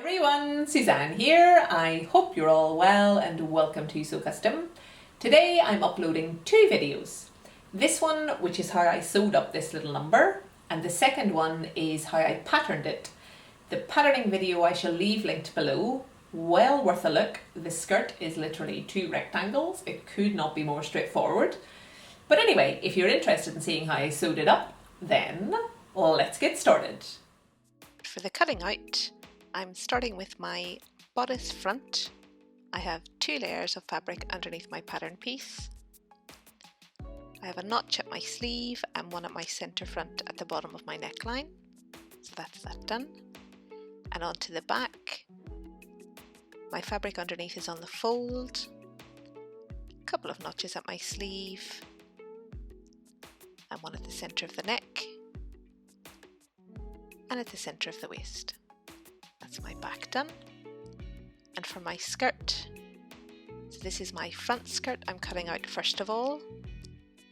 Everyone, Suzanne here. I hope you're all well and welcome to Sew Custom. Today I'm uploading two videos. This one, which is how I sewed up this little number, and the second one is how I patterned it. The patterning video I shall leave linked below. Well worth a look. The skirt is literally two rectangles. It could not be more straightforward. But anyway, if you're interested in seeing how I sewed it up, then let's get started. For the cutting out, I'm starting with my bodice front. I have two layers of fabric underneath my pattern piece. I have a notch at my sleeve and one at my centre front at the bottom of my neckline. So that's that done. And onto the back. My fabric underneath is on the fold. A couple of notches at my sleeve. And one at the centre of the neck. And at the centre of the waist. That's my back done. And for my skirt, so this is my front skirt I'm cutting out first of all.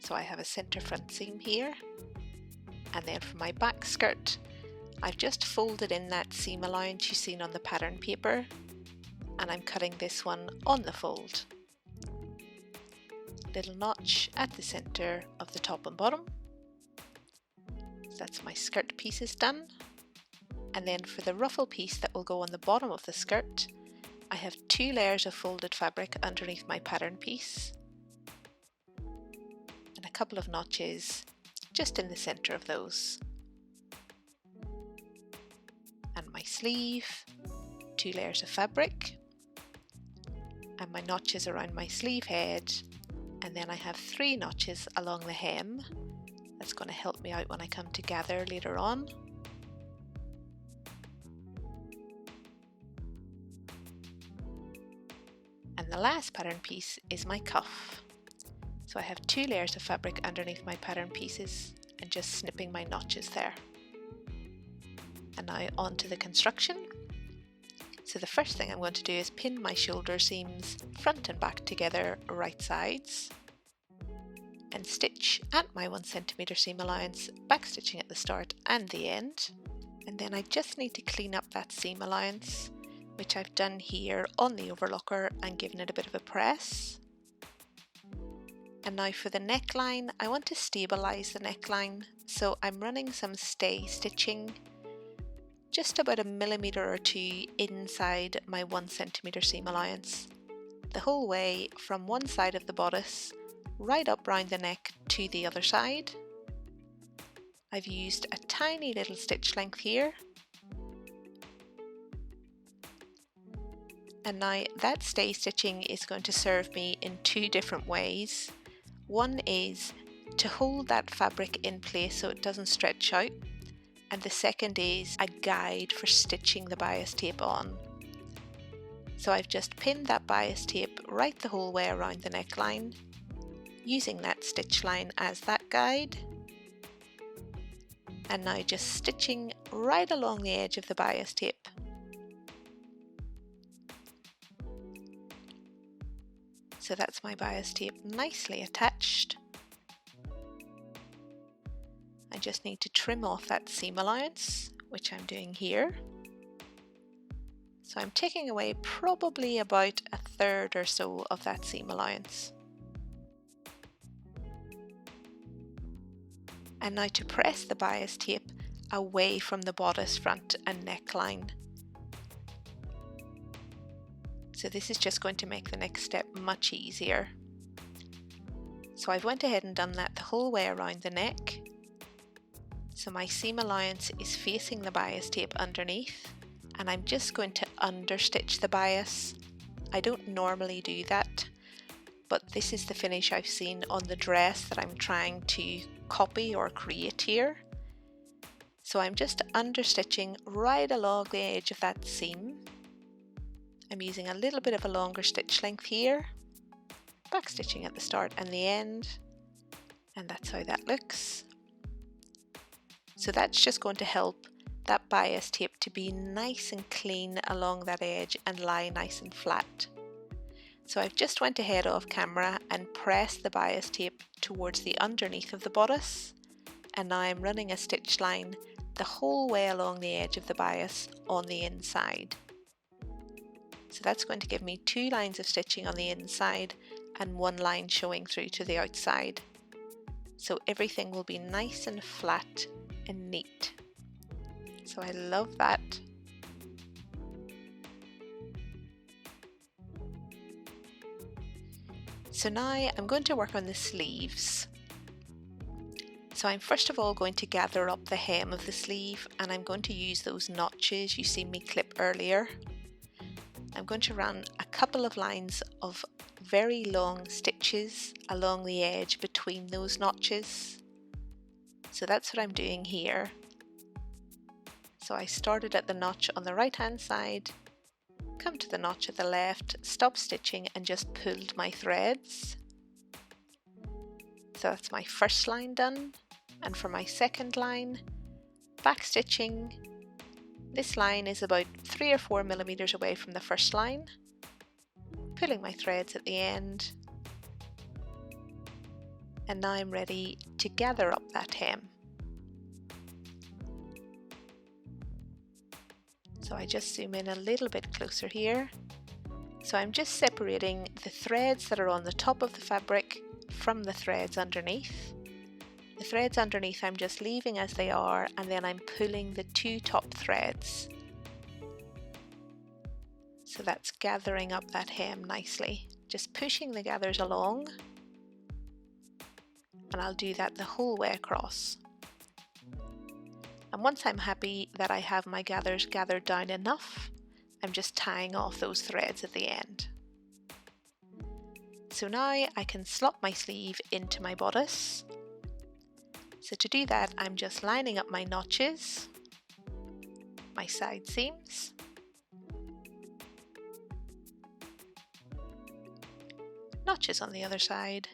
So I have a centre front seam here. And then for my back skirt, I've just folded in that seam allowance you've seen on the pattern paper, and I'm cutting this one on the fold. Little notch at the centre of the top and bottom. So that's my skirt pieces done. And then for the ruffle piece that will go on the bottom of the skirt, I have two layers of folded fabric underneath my pattern piece and a couple of notches just in the centre of those. And my sleeve, two layers of fabric and my notches around my sleeve head, and then I have three notches along the hem. That's going to help me out when I come to gather later on. And the last pattern piece is my cuff. So I have two layers of fabric underneath my pattern pieces and just snipping my notches there. And now on to the construction. So the first thing I'm going to do is pin my shoulder seams front and back together right sides and stitch at my 1 centimeter seam allowance, back stitching at the start and the end. And then I just need to clean up that seam allowance, which I've done here on the overlocker and given it a bit of a press. And now for the neckline, I want to stabilise the neckline, so I'm running some stay stitching just about 1 millimetre or 2 inside my 1 centimetre seam allowance, the whole way from one side of the bodice right up round the neck to the other side. I've used a tiny little stitch length here. And now that stay stitching is going to serve me in two different ways. One is to hold that fabric in place so it doesn't stretch out, and the second is a guide for stitching the bias tape on. So I've just pinned that bias tape right the whole way around the neckline, using that stitch line as that guide, and now just stitching right along the edge of the bias tape. So that's my bias tape nicely attached. I just need to trim off that seam allowance, which I'm doing here. So I'm taking away probably about 1/3 or so of that seam allowance. And now to press the bias tape away from the bodice front and neckline. So this is just going to make the next step much easier. So I've went ahead and done that the whole way around the neck. So my seam allowance is facing the bias tape underneath, and I'm just going to understitch the bias. I don't normally do that, but this is the finish I've seen on the dress that I'm trying to copy or create here. So I'm just understitching right along the edge of that seam. I'm using a little bit of a longer stitch length here, back stitching at the start and the end, and that's how that looks. So that's just going to help that bias tape to be nice and clean along that edge and lie nice and flat. So I've just went ahead off camera and pressed the bias tape towards the underneath of the bodice, and now I'm running a stitch line the whole way along the edge of the bias on the inside. So that's going to give me 2 lines of stitching on the inside and 1 line showing through to the outside. So everything will be nice and flat and neat. So I love that. So now I'm going to work on the sleeves. So I'm first of all going to gather up the hem of the sleeve, and I'm going to use those notches you see me clip earlier. I'm going to run a couple of lines of very long stitches along the edge between those notches. So that's what I'm doing here. So I started at the notch on the right hand side, come to the notch at the left, stop stitching and just pulled my threads. So that's my first line done, and for my second line, back stitching. This line is about 3 or 4 millimeters away from the first line, pulling my threads at the end, and now I'm ready to gather up that hem. So I just zoom in a little bit closer here. So I'm just separating the threads that are on the top of the fabric from the threads underneath. The threads underneath I'm just leaving as they are, and then I'm pulling the 2 top threads. So that's gathering up that hem nicely, just pushing the gathers along, and I'll do that the whole way across. And once I'm happy that I have my gathers gathered down enough, I'm just tying off those threads at the end. So now I can slot my sleeve into my bodice. So to do that, I'm just lining up my notches, my side seams, notches on the other side,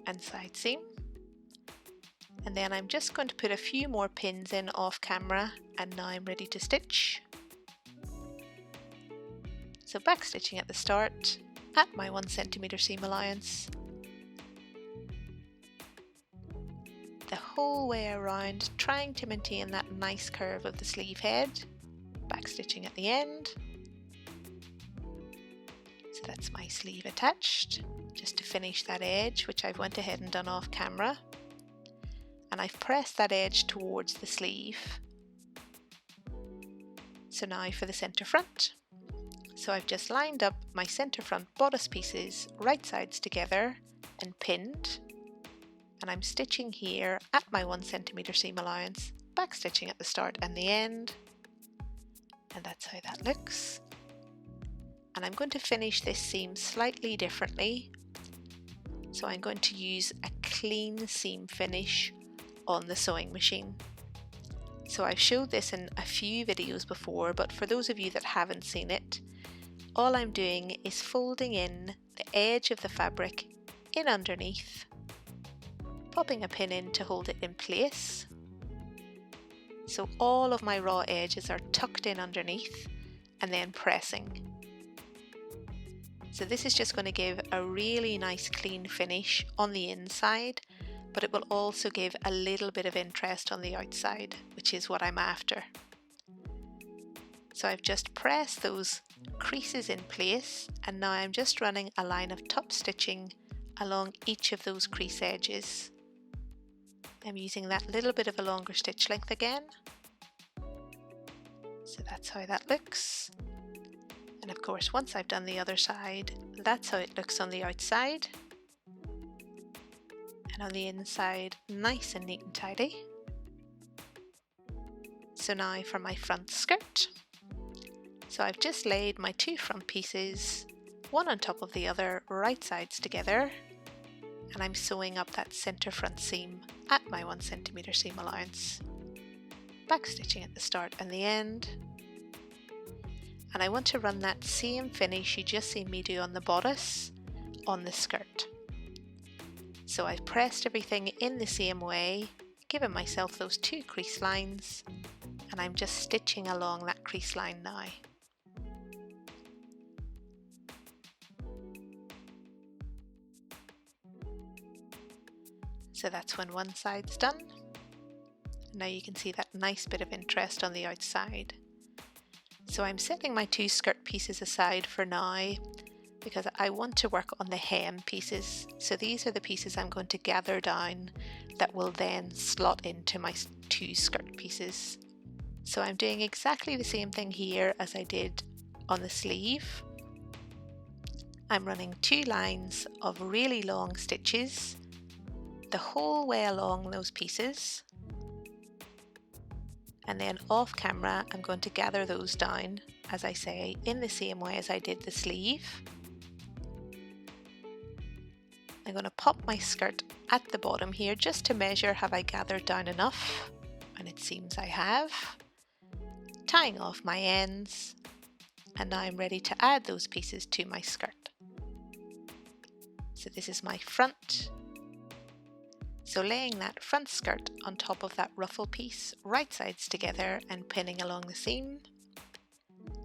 and side seam. And then I'm just going to put a few more pins in off camera, and now I'm ready to stitch. So back stitching at the start at my 1 centimeter seam allowance, the whole way around, trying to maintain that nice curve of the sleeve head, back stitching at the end. So that's my sleeve attached, just to finish that edge, which I've went ahead and done off camera. And I've pressed that edge towards the sleeve. So now for the centre front. So I've just lined up my centre front bodice pieces right sides together and pinned. And I'm stitching here at my 1 centimeter seam allowance, back stitching at the start and the end. And that's how that looks. And I'm going to finish this seam slightly differently. So I'm going to use a clean seam finish on the sewing machine. So I've showed this in a few videos before, but for those of you that haven't seen it, all I'm doing is folding in the edge of the fabric in underneath, popping a pin in to hold it in place. So all of my raw edges are tucked in underneath, and then pressing. So this is just going to give a really nice clean finish on the inside, but it will also give a little bit of interest on the outside, which is what I'm after. So I've just pressed those creases in place, and now I'm just running a line of top stitching along each of those crease edges. I'm using that little bit of a longer stitch length again. So that's how that looks. And of course, once I've done the other side, that's how it looks on the outside. And on the inside, nice and neat and tidy. So now for my front skirt. So I've just laid my 2 front pieces, one on top of the other, right sides together. And I'm sewing up that centre front seam at my 1 centimeter seam allowance. Back stitching at the start and the end. And I want to run that same finish you just seen me do on the bodice on the skirt. So I've pressed everything in the same way, given myself those 2 crease lines, and I'm just stitching along that crease line now. So that's when one side's done. Now you can see that nice bit of interest on the outside. So I'm setting my 2 skirt pieces aside for now because I want to work on the hem pieces. So these are the pieces I'm going to gather down that will then slot into my 2 skirt pieces. So I'm doing exactly the same thing here as I did on the sleeve. I'm running 2 lines of really long stitches the whole way along those pieces, and then off camera I'm going to gather those down, as I say, in the same way as I did the sleeve. I'm going to pop my skirt at the bottom here just to measure have I gathered down enough, and it seems I have. Tying off my ends, and now I'm ready to add those pieces to my skirt. So this is my front. So laying that front skirt on top of that ruffle piece, right sides together and pinning along the seam,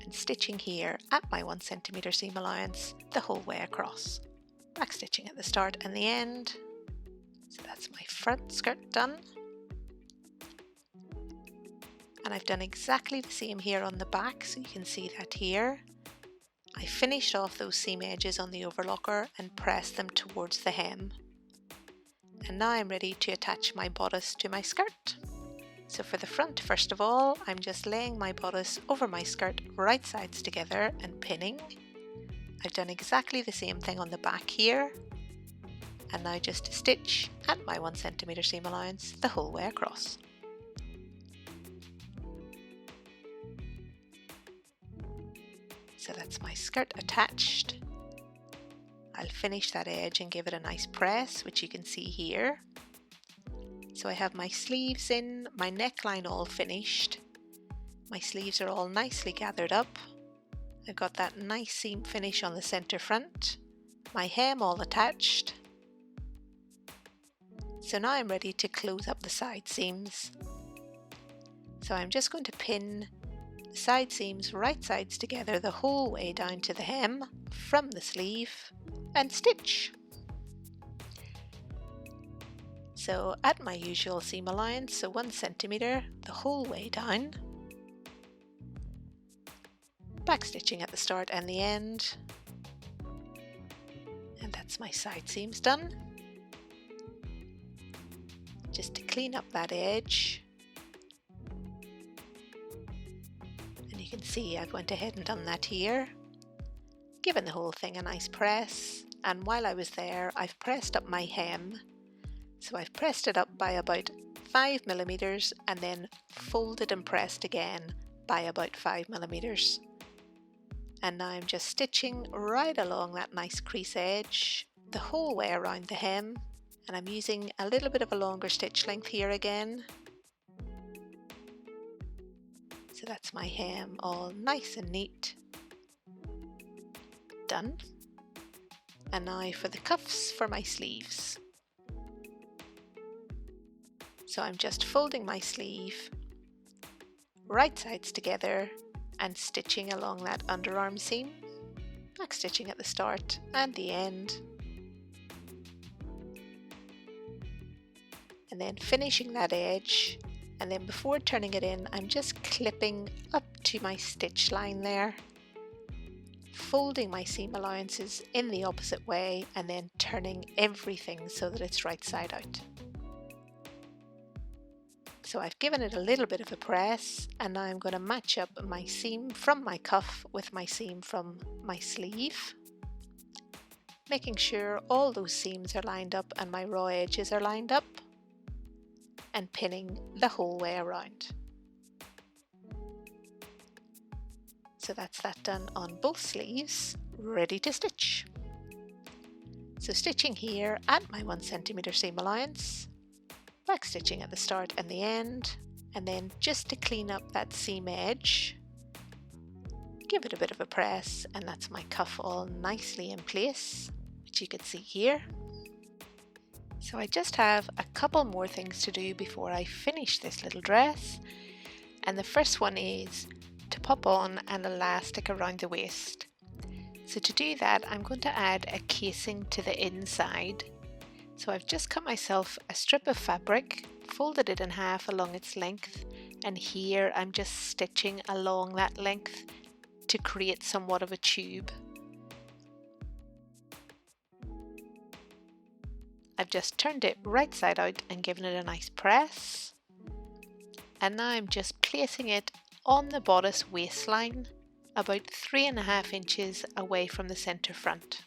and stitching here at my 1 centimeter seam allowance the whole way across. Back stitching at the start and the end. So that's my front skirt done. And I've done exactly the same here on the back, so you can see that here. I finished off those seam edges on the overlocker and pressed them towards the hem. And now I'm ready to attach my bodice to my skirt. So for the front, first of all, I'm just laying my bodice over my skirt right sides together and pinning. I've done exactly the same thing on the back here. And now just stitch at my 1 centimeter seam allowance the whole way across. So that's my skirt attached. I'll finish that edge and give it a nice press, which you can see here. So I have my sleeves in, my neckline all finished. My sleeves are all nicely gathered up. I've got that nice seam finish on the center front. My hem all attached. So now I'm ready to close up the side seams. So I'm just going to pin the side seams right sides together the whole way down to the hem from the sleeve and stitch. So at my usual seam allowance, so 1 centimeter the whole way down, back stitching at the start and the end, and that's my side seams done. Just to clean up that edge, and you can see I've went ahead and done that here, given the whole thing a nice press. And while I was there, I've pressed up my hem. So I've pressed it up by about 5 millimeters and then folded and pressed again by about 5 millimeters. And now I'm just stitching right along that nice crease edge the whole way around the hem. And I'm using a little bit of a longer stitch length here again. So that's my hem all nice and neat. Done. And now for the cuffs for my sleeves. So I'm just folding my sleeve right sides together and stitching along that underarm seam, back stitching at the start and the end, and then finishing that edge. And then before turning it in, I'm just clipping up to my stitch line there, folding my seam allowances in the opposite way and then turning everything so that it's right side out. So I've given it a little bit of a press, and now I'm going to match up my seam from my cuff with my seam from my sleeve, making sure all those seams are lined up and my raw edges are lined up, and pinning the whole way around. So that's that done on both sleeves, ready to stitch. So stitching here at my 1 centimeter seam allowance, back stitching at the start and the end, and then just to clean up that seam edge, give it a bit of a press, and that's my cuff all nicely in place, which you can see here. So I just have a couple more things to do before I finish this little dress, and the first one is to pop on an elastic around the waist. So to do that, I'm going to add a casing to the inside. So I've just cut myself a strip of fabric, folded it in half along its length, and here I'm just stitching along that length to create somewhat of a tube. I've just turned it right side out and given it a nice press. And now I'm just placing it on the bodice waistline, about 3.5 inches away from the centre front.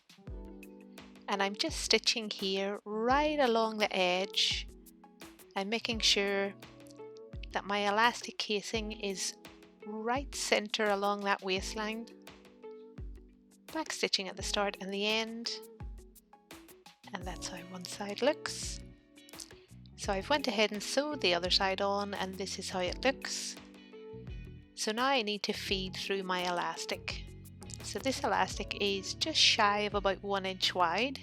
And I'm just stitching here right along the edge. I'm making sure that my elastic casing is right centre along that waistline. Back stitching at the start and the end. And that's how one side looks. So I've went ahead and sewed the other side on, and this is how it looks. So now I need to feed through my elastic. So this elastic is just shy of about 1 inch wide.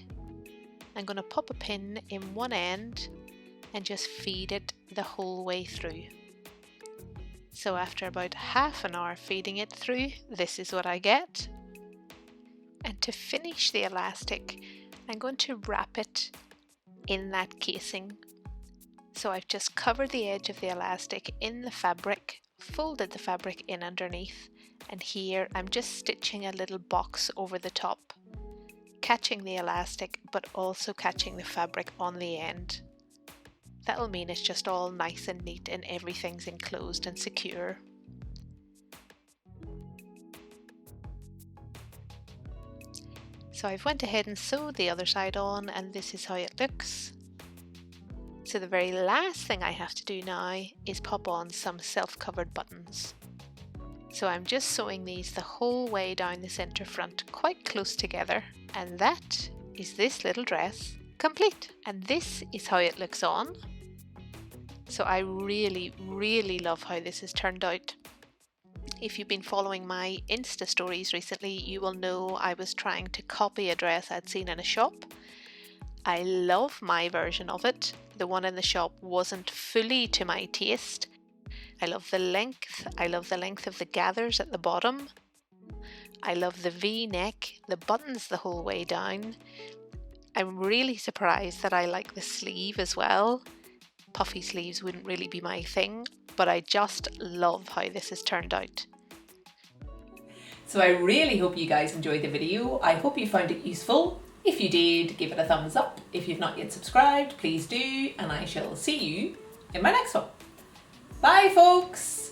I'm going to pop a pin in one end and just feed it the whole way through. So after about half an hour feeding it through, this is what I get. And to finish the elastic, I'm going to wrap it in that casing. So I've just covered the edge of the elastic in the fabric, folded the fabric in underneath, and here I'm just stitching a little box over the top, catching the elastic but also catching the fabric on the end. That'll mean it's just all nice and neat and everything's enclosed and secure. So I've went ahead and sewed the other side on, and this is how it looks. So the very last thing I have to do now is pop on some self-covered buttons. So I'm just sewing these the whole way down the centre front, quite close together, and that is this little dress complete. And this is how it looks on. So I really love how this has turned out. If you've been following my Insta stories recently, you will know I was trying to copy a dress I'd seen in a shop. I love my version of it. The one in the shop wasn't fully to my taste. I love the length. I love the length of the gathers at the bottom. I love the V-neck, the buttons the whole way down. I'm really surprised that I like the sleeve as well. Puffy sleeves wouldn't really be my thing, but I just love how this has turned out. So I really hope you guys enjoyed the video. I hope you found it useful. If you did, give it a thumbs up. If you've not yet subscribed, please do, and I shall see you in my next one. Bye folks!